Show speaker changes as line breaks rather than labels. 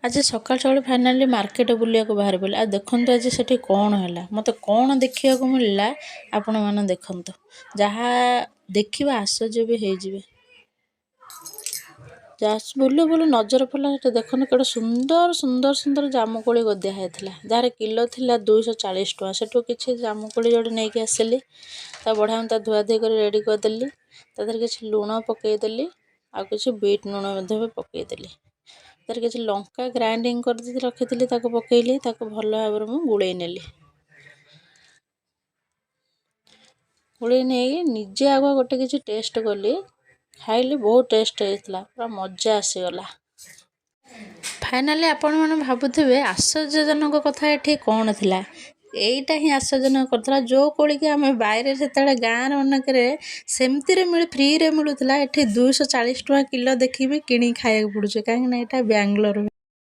आज सकाल सकाल फाइनाली मार्केट बुलिया बाहर पड़े आ देखु आज से कौन है मत कौन देखा मिलला आपण मैंने देखु जहाँ देखा आश्चर्य भी हो बुलू बुलू नजर पड़ा देखो कड़े सुंदर सुंदर सुंदर जामुकोली गदिया होता जार किलो थिला 240 टଙ୍କା सेठू किसी जामुकोली जोड़े नहीं कि आसिली बढ़िया ता धुआ धुई कर रेडी करदेली किसी लुण पकईदेली आ किसी बीट लुण भी पकईदेली तार किसी लंका ग्राइंडिंग कर रखी पकईली भल भाव में गुड़े नेली गुड़े नहीं निजे आगुआ गोटे किसी टेस्ट कली खाइली बहुत टेस्ट होता पूरा मजा आसीगला। फाइनाली आपण मैंने भावुवे आश्चर्यजनक कथा ये कौन थिला यहीटा ही आश्चर्यजनक करता जो कोड़ी कि आम बाहर से गाँव मानक सेमती मिले फ्री रे मिलूला ये 240 टଙ୍କା किलो देखी भी किणी खाया पड़ुचे कहीं यहाँ बेंगलोर।